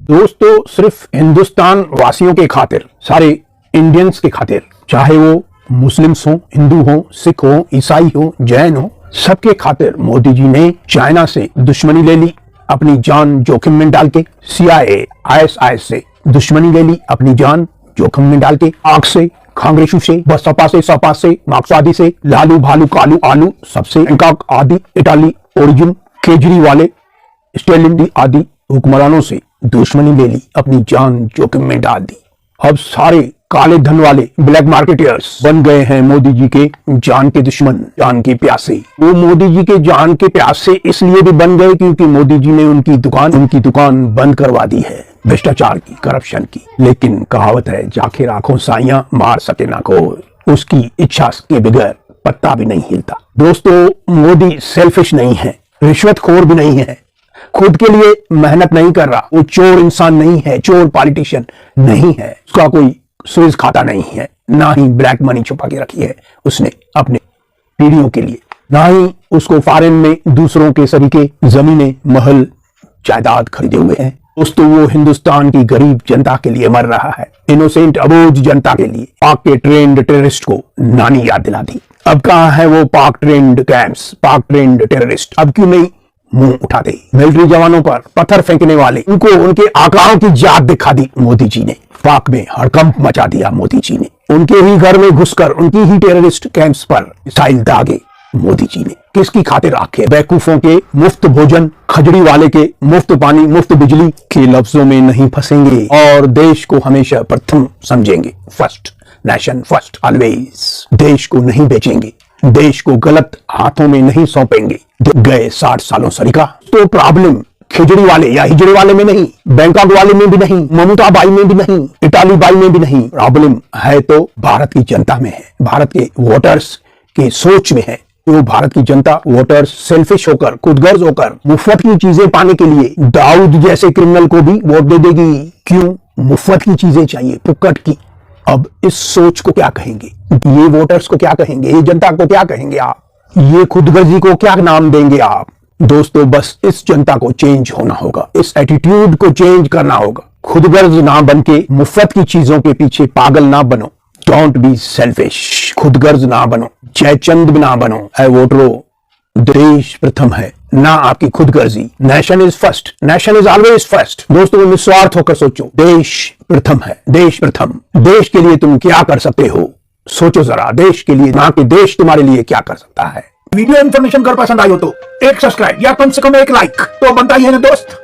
दोस्तों सिर्फ हिंदुस्तान वासियों के खातिर, सारे इंडियंस के खातिर, चाहे वो मुस्लिम्स हो, हिंदू हो, सिख हो, ईसाई हो, जैन हो, सबके खातिर मोदी जी ने चाइना से दुश्मनी ले ली, अपनी जान जोखिम में डाल के। CIA, ISIS से दुश्मनी ले ली, अपनी जान जोखिम में डाल के। आग से, कांग्रेसू से, बसपा से, सपा से, मार्क्सवादी से, लालू भालू कालू आलू सबसे, इनका आदि इटाली ओरिजिन, केजरीवाल, स्टेलिन आदि हुक्मरानों से दुश्मनी ले ली, अपनी जान जोखिम में डाल दी। अब सारे काले धन वाले ब्लैक मार्केटर्स बन गए हैं मोदी जी के जान के दुश्मन, जान के प्यासे। वो मोदी जी के जान के प्यासे इसलिए भी बन गए क्योंकि मोदी जी ने उनकी दुकान बंद करवा दी है, भ्रष्टाचार की, करप्शन की। लेकिन कहावत है, जाके राखों साइयां, मार सके ना कोई। उसकी इच्छा के बगैर पत्ता भी नहीं हिलता। दोस्तों मोदी सेल्फिश नहीं है, रिश्वतखोर भी नहीं है, खुद के लिए मेहनत नहीं कर रहा। वो चोर इंसान नहीं है, चोर पॉलिटिशियन नहीं है, उसका कोई स्विस खाता नहीं है, ना ही ब्लैक मनी छुपा के रखी है उसने अपने पीढ़ियों के लिए, ना ही उसको फॉरेन में दूसरों के सरीके जमीनें, महल, जायदाद खरीदे हुए हैं। दोस्तों वो हिंदुस्तान की गरीब जनता के लिए मर रहा है, इनोसेंट अबोझ जनता के लिए। पाक के ट्रेंड टेररिस्ट को नानी याद दिला दी। अब कहां है वो पाक ट्रेंड कैंप्स, पाक ट्रेंड टेररिस्ट? अब क्यों नहीं मुंह उठाते? मिलिट्री जवानों पर पत्थर फेंकने वाले, उनको उनके आकाओं की जात दिखा दी मोदी जी ने। पाक में हड़कंप मचा दिया मोदी जी ने। उनके ही घर में घुसकर उनकी ही टेररिस्ट कैंप्स पर मिसाइल दागे मोदी जी ने। किसकी खातिर आखिर? बेवकूफों के मुफ्त भोजन, खजड़ी वाले के मुफ्त पानी, मुफ्त बिजली के लफ्जों में नहीं फंसेंगे और देश को हमेशा प्रथम समझेंगे। First, nation first always. देश को नहीं बेचेंगे, देश को गलत हाथों में नहीं सौंपेंगे। गए 60 सालों सरीका। तो प्रॉब्लम खिचड़ी वाले या हिजड़ी वाले में नहीं, बैंकॉक वाले में भी नहीं, ममता बाई में भी नहीं, इटाली बाई में भी नहीं। प्रॉब्लम है तो भारत की जनता में है, भारत के वोटर्स के सोच में है। वो भारत की जनता, वोटर्स सेल्फिश होकर, खुदगर्ज होकर, मुफ्त की चीजें पाने के लिए दाऊद जैसे क्रिमिनल को भी वोट दे देगी। क्यों? मुफ्त की चीजें चाहिए, पुक्कट की। अब इस सोच को क्या कहेंगे? ये वोटर्स को क्या कहेंगे? ये जनता को क्या कहेंगे आप? ये खुदगर्जी को क्या नाम देंगे आप? दोस्तों बस इस जनता को चेंज होना होगा, इस एटीट्यूड को चेंज करना होगा। खुदगर्ज ना बन के मुफ्त की चीजों के पीछे पागल ना बनो। डोंट बी सेल्फिश, खुदगर्ज ना बनो, जयचंद भी ना बनो। है वोटरो, देश प्रथम है, ना आपकी खुदगर्जी। Nation is first, nation is always first. दोस्तों निस्वार्थ होकर सोचो, देश प्रथम है, देश प्रथम। देश के लिए तुम क्या कर सकते हो? सोचो जरा, देश के लिए, ना कि देश तुम्हारे लिए क्या कर सकता है। वीडियो इन्फॉर्मेशन अगर पसंद आई हो तो एक सब्सक्राइब या कम से कम एक लाइक तो बनता ही है ना दोस्त।